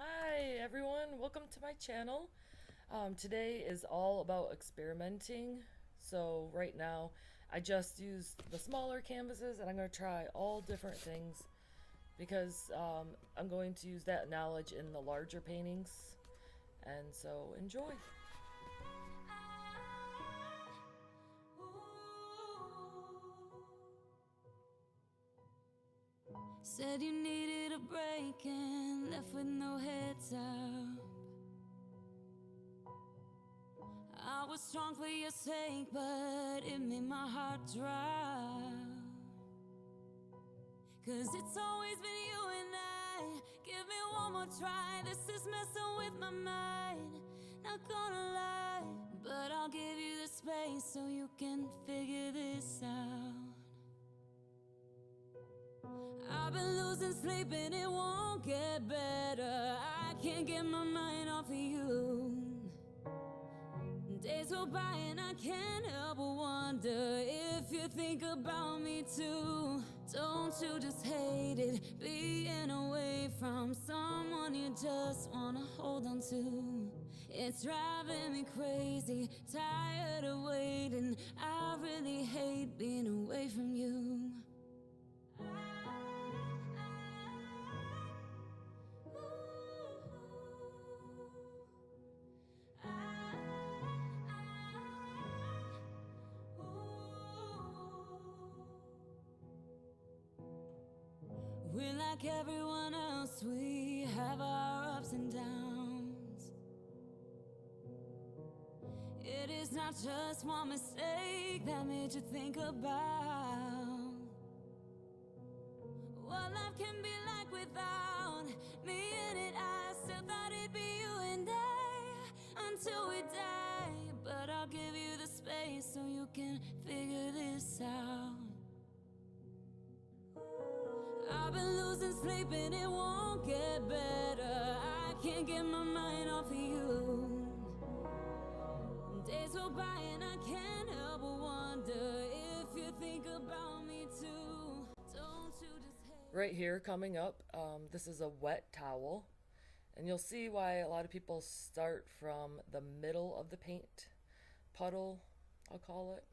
Hi everyone, welcome to my channel. Today is all about experimenting. So right now I just used the smaller canvases and I'm going to try all different things because I'm going to use that knowledge in the larger paintings. And so enjoy. Said you needed a break and left with no heads up. I was strong for your sake, but it made my heart drop. 'Cause it's always been you and I. Give me one more try. This is messing with my mind. Not gonna lie, but I'll give you the space so you can figure this out. I've been losing sleep and it won't get better. I can't get my mind off of you. Days go by and I can't help but wonder if you think about me too. Don't you just hate it, being away from someone you just wanna hold on to? It's driving me crazy, tired of waiting. I really hate being away from you. We're like everyone else, we have our ups and downs. It is not just one mistake that made you think about what life can be like without me in it. I still thought it'd be you and I until we die. But I'll give you the space so you can figure this out. I've been losing sleep and it won't get better. I can't get my mind off of you. Days go by and I can't help but wonder if you think about me too. Don't you just hate. Right here coming up, this is a wet towel. And you'll see why a lot of people start from the middle of the paint puddle, I'll call it.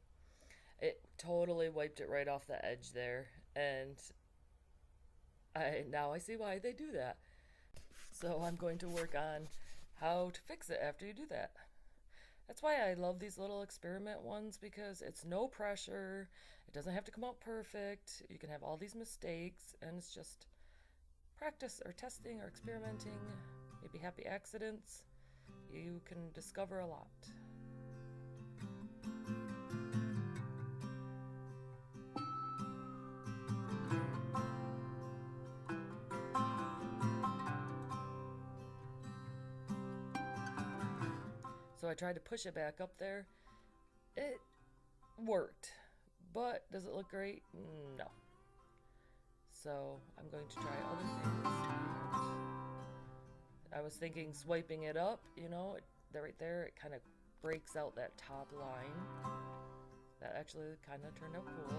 It totally wiped it right off the edge there. And now I see why they do that. So I'm going to work on how to fix it after you do that. That's why I love these little experiment ones, because it's no pressure. It doesn't have to come out perfect. You can have all these mistakes and it's just practice or testing or experimenting, maybe happy accidents. You can discover a lot. So I tried to push it back up there. It worked, but does it look great? No. So I'm going to try other things. I was thinking swiping it up, right there, it kind of breaks out that top line. That actually kind of turned out cool.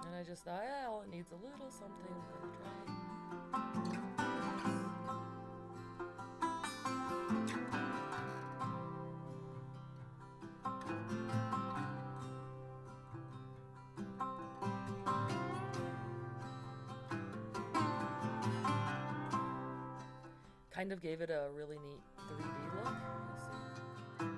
And I just thought, yeah, well, it needs a little something. I'm gonna try. Kind of gave it a really neat 3D look. You see?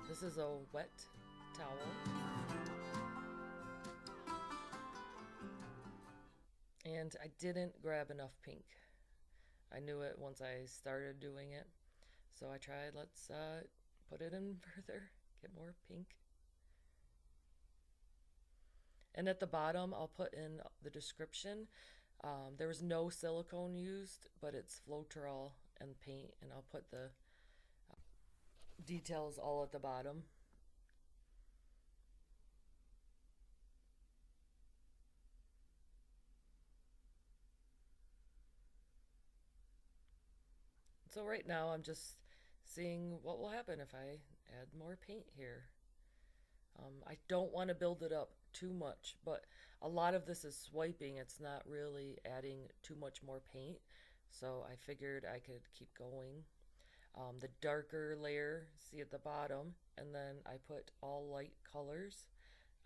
This is a wet towel. And I didn't grab enough pink. I knew it once I started doing it. So I tried, let's put it in further, get more pink. And at the bottom, I'll put in the description. There was no silicone used, but it's Floetrol and paint, and I'll put the details all at the bottom. So right now I'm just seeing what will happen if I add more paint here. I don't want to build it up too much, but a lot of this is swiping. It's not really adding too much more paint, so I figured I could keep going. The darker layer, see at the bottom, and then I put all light colors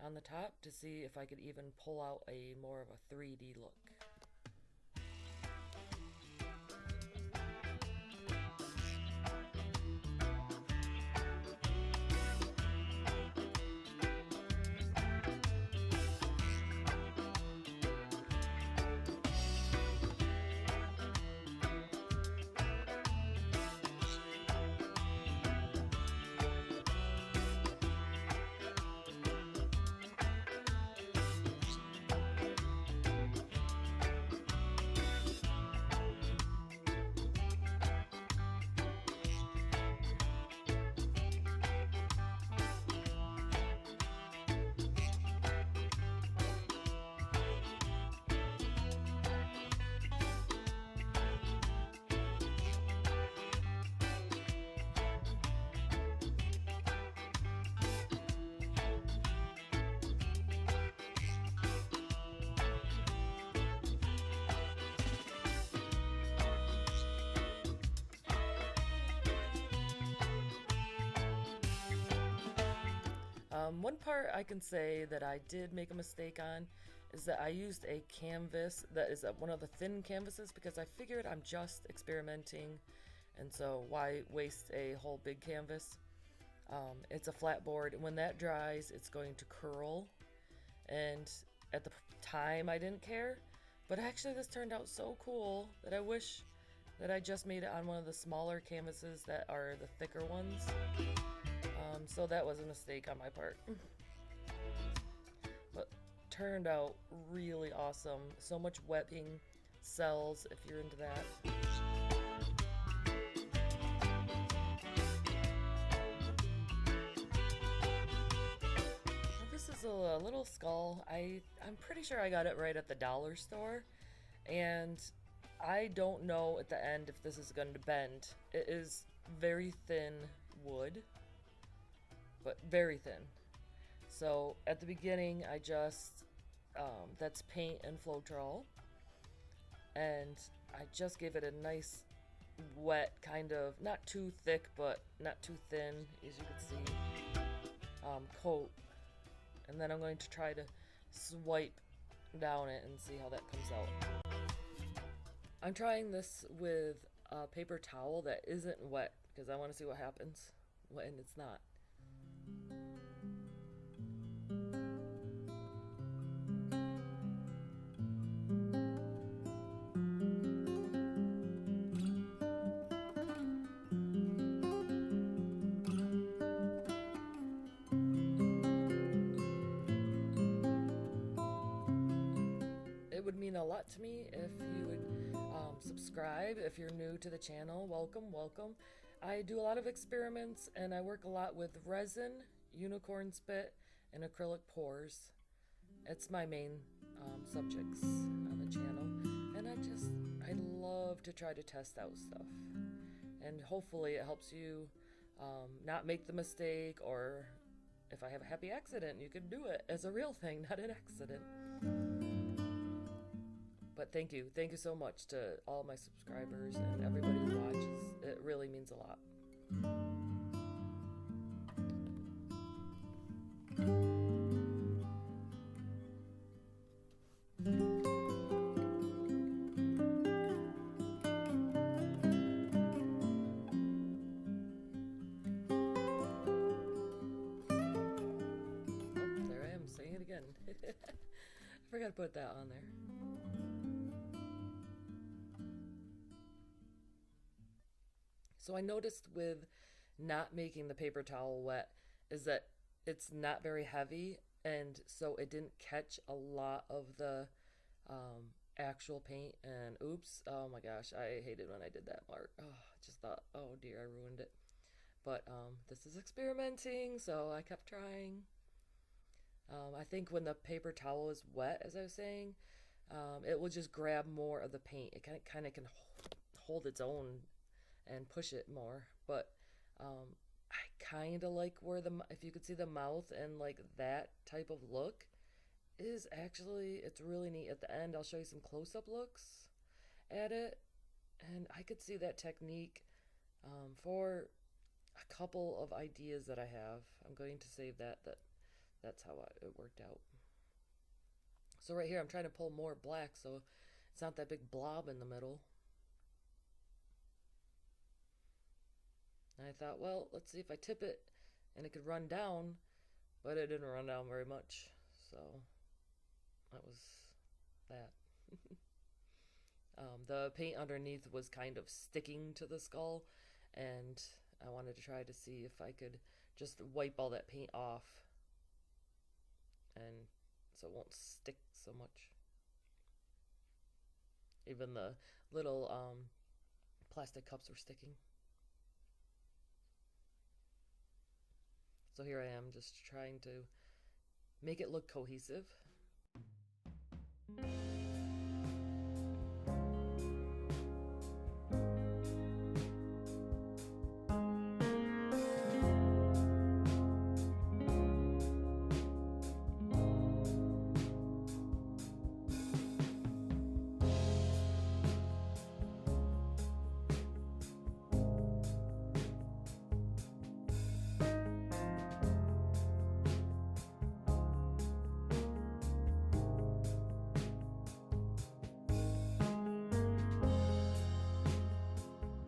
on the top to see if I could even pull out a more of a 3D look. One part I can say that I did make a mistake on is that I used a canvas that is one of the thin canvases because I figured I'm just experimenting, and so why waste a whole big canvas? It's a flat board, and when that dries, it's going to curl. And at the time, I didn't care, but actually, this turned out so cool that I wish that I just made it on one of the smaller canvases that are the thicker ones. So that was a mistake on my part. But turned out really awesome. So much webbing cells if you're into that. This is a little skull. I'm pretty sure I got it right at the dollar store. And I don't know at the end if this is going to bend. It is very thin wood, but very thin. So at the beginning, I just, that's paint and Floetrol, and I just gave it a nice wet kind of, not too thick, but not too thin, as you can see, coat. And then I'm going to try to swipe down it and see how that comes out. I'm trying this with a paper towel that isn't wet because I want to see what happens when it's not. It would mean a lot to me if you would subscribe. If you're new to the channel, welcome. I do a lot of experiments, and I work a lot with resin, unicorn spit, and acrylic pours. It's my main subjects on the channel, and I love to try to test out stuff, and hopefully it helps you not make the mistake, or if I have a happy accident, you can do it as a real thing, not an accident. But thank you so much to all my subscribers and everybody who watches. It really means a lot. Oh, there I am saying it again. I forgot to put that on there. So I noticed with not making the paper towel wet is that it's not very heavy, and so it didn't catch a lot of the actual paint. And oops, oh my gosh, I hated when I did that, Mark. Oh, I just thought, oh dear, I ruined it. But this is experimenting, so I kept trying. I think when the paper towel is wet, as I was saying, it will just grab more of the paint. It kind of can hold its own and push it more. But I kind of like where if you could see the mouth and like that type of look is actually, it's really neat. At the end, I'll show you some close-up looks at it, and I could see that technique for a couple of ideas that I have. I'm going to save that's how it worked out. So right here, I'm trying to pull more black so it's not that big blob in the middle. And I thought, well, let's see if I tip it and it could run down, but it didn't run down very much. So that was that. The paint underneath was kind of sticking to the skull, and I wanted to try to see if I could just wipe all that paint off, and so it won't stick so much. Even the little plastic cups were sticking. So here I am just trying to make it look cohesive.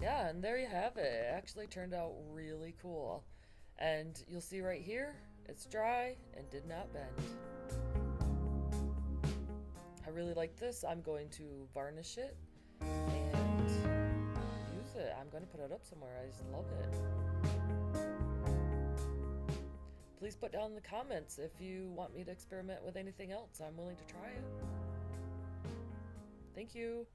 Yeah, and there you have it. It actually turned out really cool. And you'll see right here, it's dry and did not bend. I really like this. I'm going to varnish it and use it. I'm going to put it up somewhere. I just love it. Please put down in the comments if you want me to experiment with anything else. I'm willing to try it. Thank you.